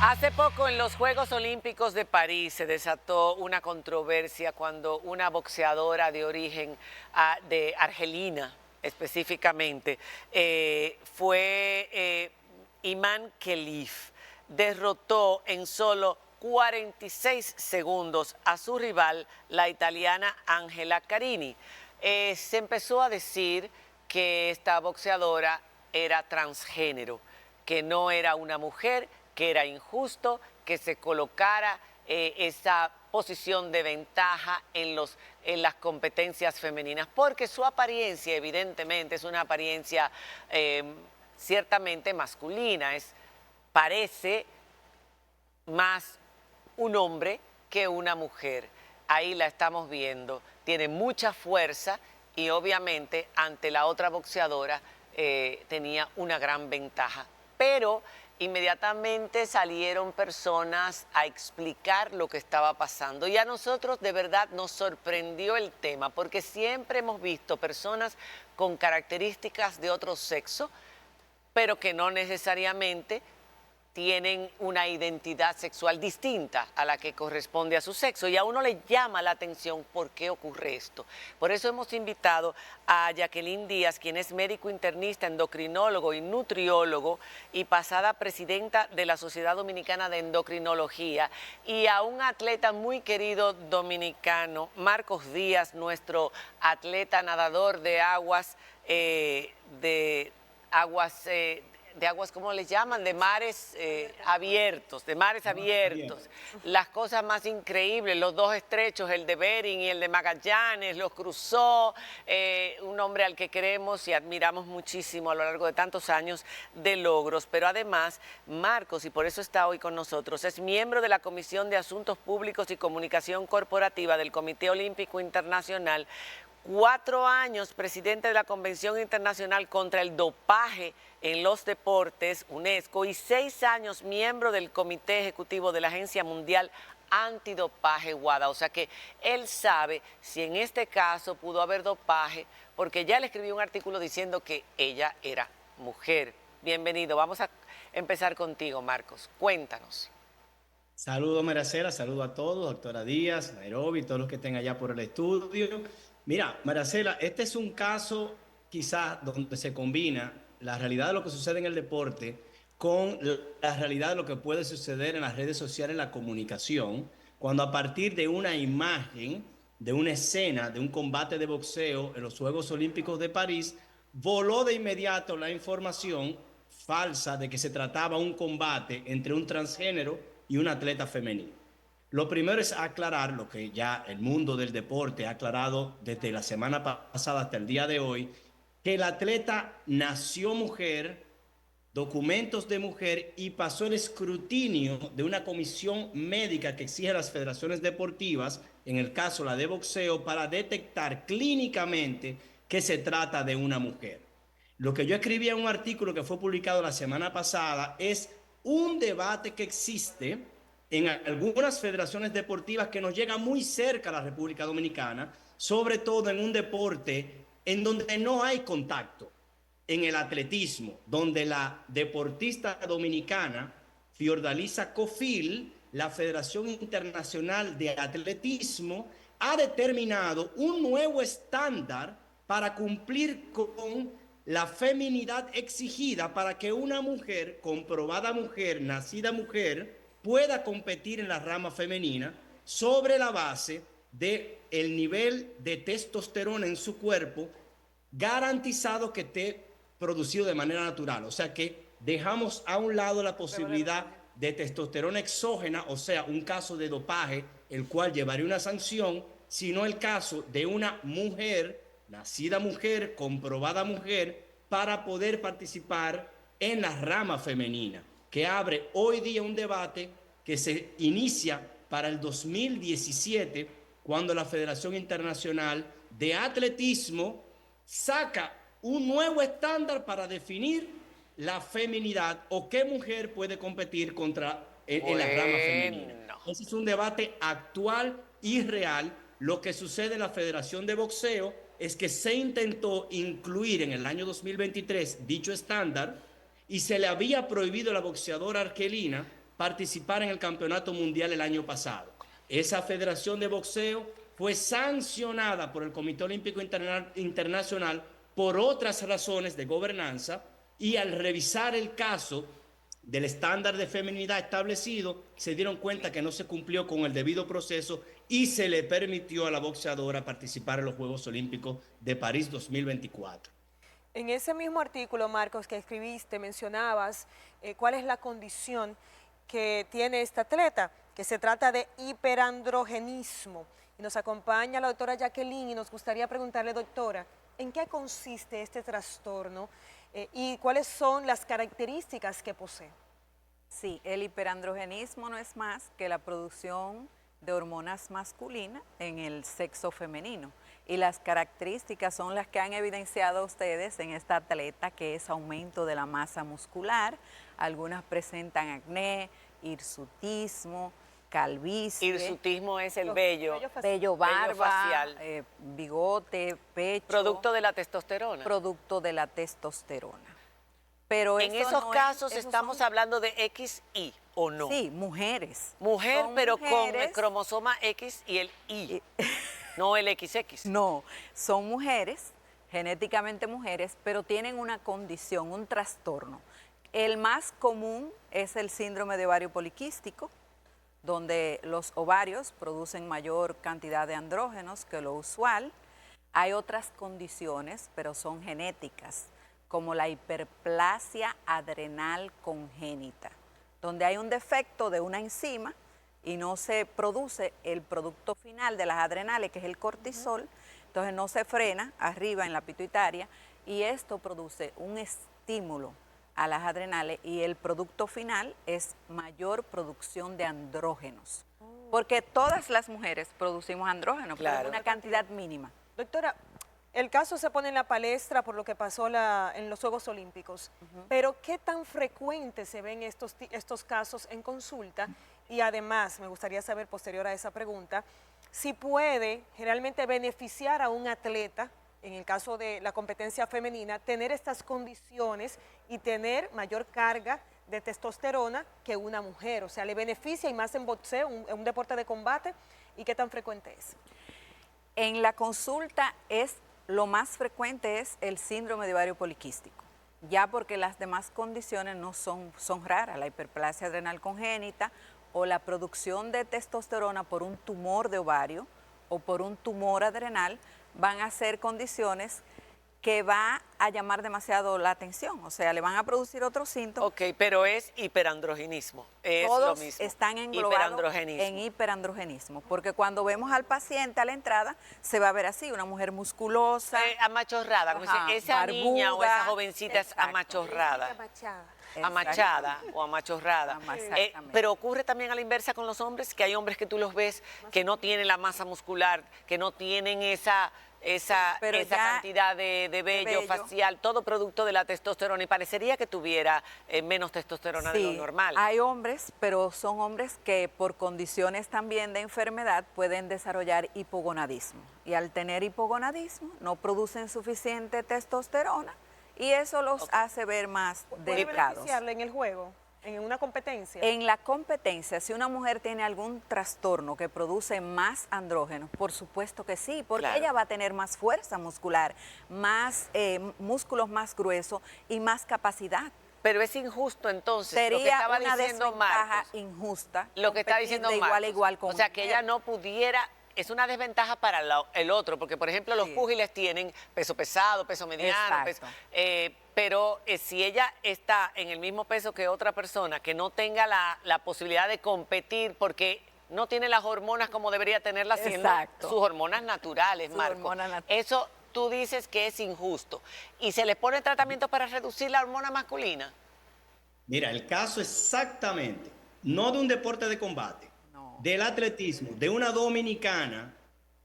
Hace poco en los Juegos Olímpicos de París se desató una controversia cuando una boxeadora de origen de Argelina específicamente fue Iman Khelif. Derrotó en solo 46 segundos a su rival, la italiana Angela Carini. Se empezó a decir que esta boxeadora era transgénero, que no era una mujer, que era injusto que se colocara esa posición de ventaja en las competencias femeninas, porque su apariencia evidentemente es una apariencia ciertamente masculina, parece más un hombre que una mujer. Ahí la estamos viendo, tiene mucha fuerza y obviamente ante la otra boxeadora tenía una gran ventaja, pero inmediatamente salieron personas a explicar lo que estaba pasando y a nosotros de verdad nos sorprendió el tema porque siempre hemos visto personas con características de otro sexo, pero que no necesariamente tienen una identidad sexual distinta a la que corresponde a su sexo y a uno le llama la atención por qué ocurre esto. Por eso hemos invitado a Jacqueline Díaz, quien es médico internista, endocrinólogo y nutriólogo y pasada presidenta de la Sociedad Dominicana de Endocrinología, y a un atleta muy querido dominicano, Marcos Díaz, nuestro atleta nadador de aguas, ¿cómo les llaman? De mares abiertos, Las cosas más increíbles, los dos estrechos, el de Bering y el de Magallanes, los cruzó, un hombre al que queremos y admiramos muchísimo a lo largo de tantos años de logros. Pero además, Marcos, y por eso está hoy con nosotros, es miembro de la Comisión de Asuntos Públicos y Comunicación Corporativa del Comité Olímpico Internacional, 4 años presidente de la Convención Internacional contra el Dopaje en los Deportes, UNESCO, y 6 años miembro del Comité Ejecutivo de la Agencia Mundial Antidopaje, WADA. O sea que él sabe si en este caso pudo haber dopaje, porque ya le escribió un artículo diciendo que ella era mujer. Bienvenido. Vamos a empezar contigo, Marcos. Cuéntanos. Saludos, Maracela, saludo a todos, doctora Díaz, Nairobi, todos los que estén allá por el estudio. Mira, Maracela, este es un caso quizás donde se combina la realidad de lo que sucede en el deporte con la realidad de lo que puede suceder en las redes sociales, en la comunicación, cuando a partir de una imagen, de una escena, de un combate de boxeo en los Juegos Olímpicos de París, voló de inmediato la información falsa de que se trataba un combate entre un transgénero y un atleta femenino. Lo primero es aclarar lo que ya el mundo del deporte ha aclarado desde la semana pasada hasta el día de hoy, que el atleta nació mujer, documentos de mujer y pasó el escrutinio de una comisión médica que exige a las federaciones deportivas, en el caso la de boxeo, para detectar clínicamente que se trata de una mujer. Lo que yo escribí en un artículo que fue publicado la semana pasada es un debate que existe en algunas federaciones deportivas que nos llega muy cerca a la República Dominicana, sobre todo en un deporte en donde no hay contacto, en el atletismo, donde la deportista dominicana Fiordalisa Cofil, la Federación Internacional de Atletismo, ha determinado un nuevo estándar para cumplir con la feminidad exigida para que una mujer, comprobada mujer, nacida mujer, pueda competir en la rama femenina sobre la base del nivel de testosterona en su cuerpo garantizado que esté producido de manera natural. O sea que dejamos a un lado la posibilidad de testosterona exógena, o sea, un caso de dopaje, el cual llevaría una sanción, sino el caso de una mujer, nacida mujer, comprobada mujer, para poder participar en la rama femenina, que abre hoy día un debate que se inicia para el 2017, cuando la Federación Internacional de Atletismo saca un nuevo estándar para definir la feminidad o qué mujer puede competir en la rama femenina. Bueno. Ese es un debate actual y real. Lo que sucede en la Federación de Boxeo es que se intentó incluir en el año 2023 dicho estándar y se le había prohibido a la boxeadora argelina participar en el Campeonato Mundial el año pasado. Esa federación de boxeo fue sancionada por el Comité Olímpico Internacional por otras razones de gobernanza, y al revisar el caso del estándar de feminidad establecido, se dieron cuenta que no se cumplió con el debido proceso y se le permitió a la boxeadora participar en los Juegos Olímpicos de París 2024. En ese mismo artículo, Marcos, que escribiste, mencionabas cuál es la condición que tiene esta atleta, que se trata de hiperandrogenismo. Y nos acompaña la doctora Jacqueline y nos gustaría preguntarle, doctora, ¿en qué consiste este trastorno y cuáles son las características que posee? Sí, el hiperandrogenismo no es más que la producción de hormonas masculinas en el sexo femenino. Y las características son las que han evidenciado ustedes en esta atleta, que es aumento de la masa muscular. Algunas presentan acné, hirsutismo, calvicie. Hirsutismo es el vello Barba, facial. Bigote, pecho. Producto de la testosterona. Producto de la testosterona. Pero en esos casos estamos hablando de XY, ¿o no? Sí, mujeres. Mujer, son pero mujeres, con el cromosoma X y el Y, no el XX. No, son mujeres, genéticamente mujeres, pero tienen una condición, un trastorno. El más común es el síndrome de ovario poliquístico, donde los ovarios producen mayor cantidad de andrógenos que lo usual. Hay otras condiciones, pero son genéticas, como la hiperplasia adrenal congénita, donde hay un defecto de una enzima y no se produce el producto final de las adrenales, que es el cortisol. Entonces no se frena arriba en la pituitaria y esto produce un estímulo a las adrenales y el producto final es mayor producción de andrógenos. Porque todas las mujeres producimos andrógenos, claro, pero una cantidad mínima. Doctora, el caso se pone en la palestra por lo que pasó en los Juegos Olímpicos, pero ¿qué tan frecuente se ven estos casos en consulta? Y además, me gustaría saber, posterior a esa pregunta, si puede realmente beneficiar a un atleta, en el caso de la competencia femenina, tener estas condiciones y tener mayor carga de testosterona que una mujer. O sea, le beneficia y más en boxeo, un deporte de combate. ¿Y qué tan frecuente es? En la consulta lo más frecuente es el síndrome de ovario poliquístico, ya porque las demás condiciones no son raras, la hiperplasia adrenal congénita o la producción de testosterona por un tumor de ovario o por un tumor adrenal van a ser condiciones que va a llamar demasiado la atención, o sea, le van a producir otros síntomas. Ok, pero es hiperandrogenismo, es Todos lo mismo. están englobados en hiperandrogenismo, porque cuando vemos al paciente a la entrada, se va a ver así, una mujer musculosa. Amachorrada, como dice, esa barbuda, niña o esa jovencita es exacto, amachorrada. Exacto. Amachada o amachorrada. Pero ocurre también a la inversa con los hombres, que hay hombres que tú los ves que no tienen la masa muscular, que no tienen esa cantidad de vello facial, todo producto de la testosterona, y parecería que tuviera menos testosterona de lo normal. Hay hombres, pero son hombres que por condiciones también de enfermedad pueden desarrollar hipogonadismo, y al tener hipogonadismo no producen suficiente testosterona y eso los hace ver más delicados. ¿Puede beneficiarle en el juego? ¿En una competencia? En la competencia, si una mujer tiene algún trastorno que produce más andrógenos, por supuesto que sí, porque ella va a tener más fuerza muscular, más músculos más gruesos y más capacidad. Pero es injusto entonces, sería lo que estaba una diciendo desventaja Marcos, injusta, lo que está diciendo de igual a igual con o sea, que ella no pudiera. Es una desventaja para el otro, porque por ejemplo los púgiles tienen peso pesado, peso mediano, pero si ella está en el mismo peso que otra persona, que no tenga la posibilidad de competir porque no tiene las hormonas como debería tenerlas, siendo sus hormonas naturales, Marco. Eso tú dices que es injusto. ¿Y se les pone tratamiento para reducir la hormona masculina? Mira, el caso exactamente, no de un deporte de combate, del atletismo, de una dominicana,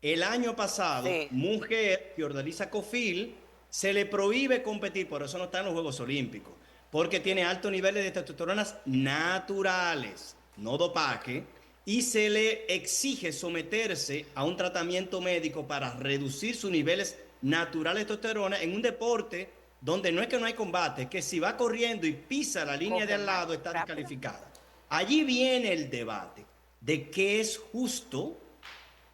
el año pasado, mujer, Fiordalisa Cofil, se le prohíbe competir, por eso no está en los Juegos Olímpicos, porque tiene altos niveles de testosteronas naturales, no dopaje, y se le exige someterse a un tratamiento médico para reducir sus niveles naturales de testosterona en un deporte donde no es que no hay combate, es que si va corriendo y pisa la línea de al lado está descalificada. allí viene el debate de qué es justo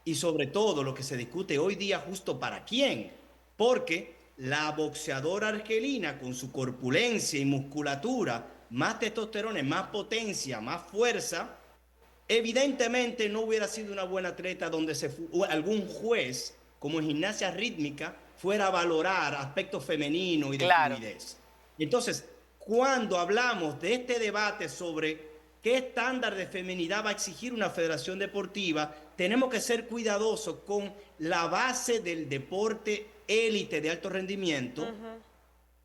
y sobre todo lo que se discute hoy día, justo para quién. Porque la boxeadora argelina con su corpulencia y musculatura, más testosterona, más potencia, más fuerza, evidentemente no hubiera sido una buena atleta donde algún juez, como en gimnasia rítmica, fuera a valorar aspectos femeninos y de Claro. fluidez. Entonces, cuando hablamos de este debate sobre qué estándar de feminidad va a exigir una federación deportiva, tenemos que ser cuidadosos con la base del deporte élite de alto rendimiento.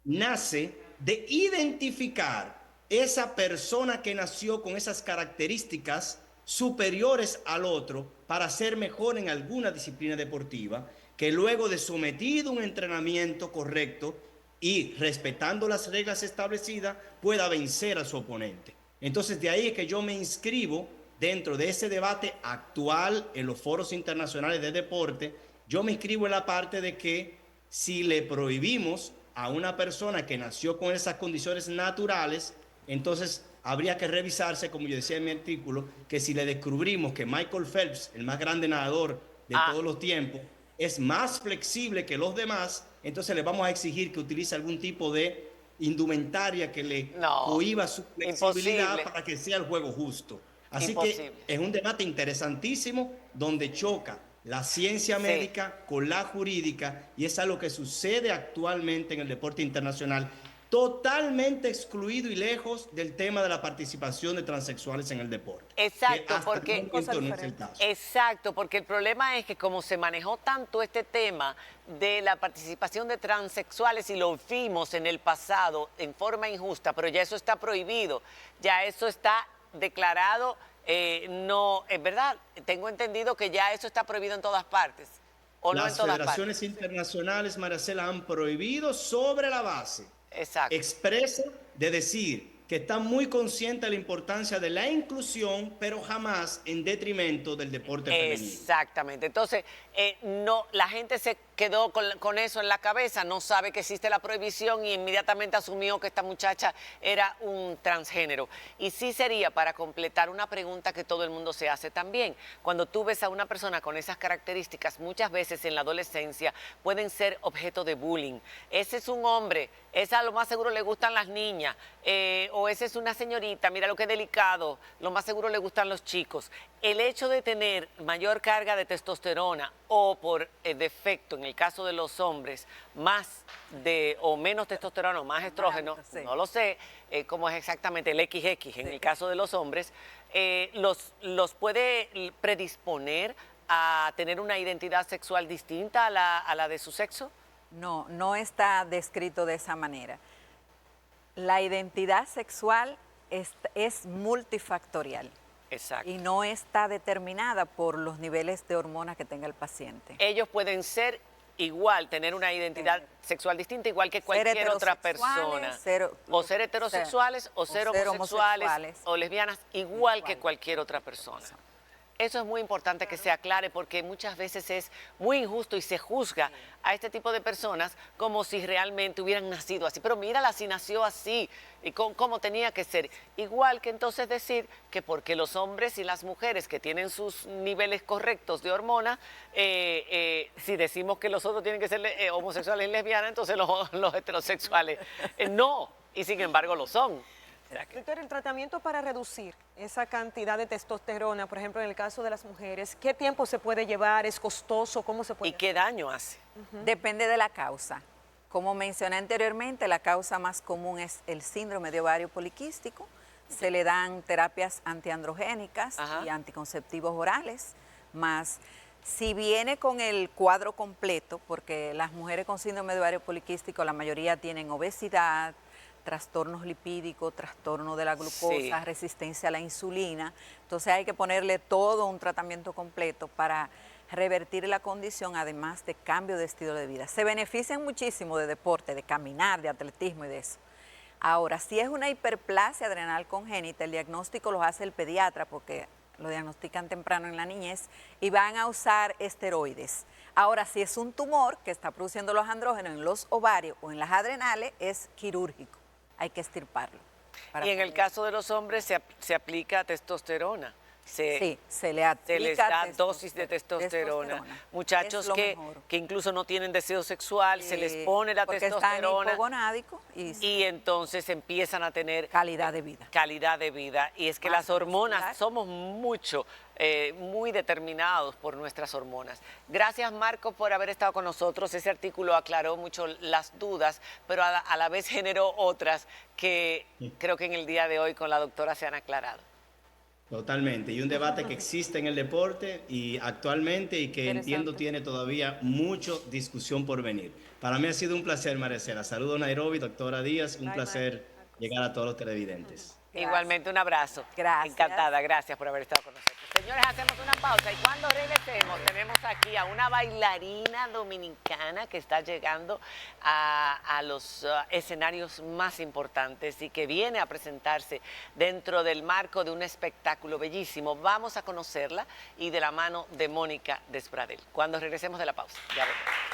Nace de identificar esa persona que nació con esas características superiores al otro para ser mejor en alguna disciplina deportiva, que luego de sometido a un entrenamiento correcto y respetando las reglas establecidas, pueda vencer a su oponente. Entonces, de ahí es que yo me inscribo dentro de ese debate actual en los foros internacionales de deporte. Yo me inscribo en la parte de que si le prohibimos a una persona que nació con esas condiciones naturales, entonces habría que revisarse, como yo decía en mi artículo, que si le descubrimos que Michael Phelps, el más grande nadador de todos los tiempos, es más flexible que los demás, entonces le vamos a exigir que utilice algún tipo de indumentaria que le cohiba su flexibilidad para que sea el juego justo. Así que es un debate interesantísimo donde choca la ciencia médica con la jurídica, y es algo que sucede actualmente en el deporte internacional, totalmente excluido y lejos del tema de la participación de transexuales en el deporte. Exacto, porque el problema es que como se manejó tanto este tema de la participación de transexuales y lo vimos en el pasado en forma injusta, pero ya eso está prohibido, ya eso está declarado. No, es verdad, tengo entendido que ya eso está prohibido en todas partes. ¿O no en todas partes? Las federaciones internacionales, Maracela, han prohibido sobre la base expresa de decir que están muy conscientes de la importancia de la inclusión, pero jamás en detrimento del deporte femenino. Exactamente. Entonces, no, la gente se quedó con eso en la cabeza, no sabe que existe la prohibición y inmediatamente asumió que esta muchacha era un transgénero. Y sí sería para completar una pregunta que todo el mundo se hace también. Cuando tú ves a una persona con esas características, muchas veces en la adolescencia pueden ser objeto de bullying. Ese es un hombre, esa a lo más seguro le gustan las niñas, o esa es una señorita, mira lo que delicado, lo más seguro le gustan los chicos. El hecho de tener mayor carga de testosterona o por defecto, en el caso de los hombres, más o menos testosterona o más estrógeno, no lo sé cómo es exactamente el XX en el caso de los hombres, los puede predisponer a tener una identidad sexual distinta a la de su sexo. No, no está descrito de esa manera. La identidad sexual es multifactorial. Exacto. Y no está determinada por los niveles de hormonas que tenga el paciente. Ellos pueden ser igual, tener una identidad sexual distinta, igual que cualquier otra persona. O ser heterosexuales, o ser homosexuales, o lesbianas, igual que cualquier otra persona. Eso es muy importante que se aclare porque muchas veces es muy injusto y se juzga a este tipo de personas como si realmente hubieran nacido así. Pero mírala, si nació así, y cómo tenía que ser. Igual que entonces decir que porque los hombres y las mujeres que tienen sus niveles correctos de hormonas, si decimos que los otros tienen que ser homosexuales y lesbianas, entonces los heterosexuales no, y sin embargo lo son. Doctor, el tratamiento para reducir esa cantidad de testosterona, por ejemplo, en el caso de las mujeres, ¿qué tiempo se puede llevar? ¿Es costoso? ¿Cómo se puede? ¿Y qué daño hace? Depende de la causa. Como mencioné anteriormente, la causa más común es el síndrome de ovario poliquístico. Se le dan terapias antiandrogénicas y anticonceptivos orales, más si viene con el cuadro completo, porque las mujeres con síndrome de ovario poliquístico, la mayoría tienen obesidad, trastornos lipídicos, trastorno de la glucosa, resistencia a la insulina. Entonces hay que ponerle todo un tratamiento completo para revertir la condición, además de cambio de estilo de vida. Se benefician muchísimo de deporte, de caminar, de atletismo y de eso. Ahora, si es una hiperplasia adrenal congénita, el diagnóstico lo hace el pediatra porque lo diagnostican temprano en la niñez y van a usar esteroides. Ahora, si es un tumor que está produciendo los andrógenos en los ovarios o en las adrenales, es quirúrgico. Hay que extirparlo. Y en el caso de los hombres se aplica testosterona. Sí, se le Se les aplica da dosis de testosterona. Muchachos Es lo que mejor. incluso no tienen deseo sexual, se les pone la porque testosterona están hipogonádicos y entonces empiezan a tener calidad de vida. calidad de vida. Y es que Masa las hormonas, muscular. somos muy determinados por nuestras hormonas. Gracias, Marco, por haber estado con nosotros. Ese artículo aclaró mucho las dudas, pero a la vez generó otras que creo que en el día de hoy con la doctora se han aclarado. Totalmente, y un debate que existe en el deporte y actualmente y que entiendo tiene todavía mucha discusión por venir. Para mí ha sido un placer, Maricela. Saludos Nairobi, doctora Díaz, un placer llegar a todos los televidentes. Gracias. Igualmente un abrazo. Gracias. Encantada, gracias por haber estado con nosotros. Señores, hacemos una pausa y cuando regresemos tenemos aquí a una bailarina dominicana que está llegando a los escenarios más importantes y que viene a presentarse dentro del marco de un espectáculo bellísimo. Vamos a conocerla y de la mano de Mónica Despradel. Cuando regresemos de la pausa. Ya volvemos.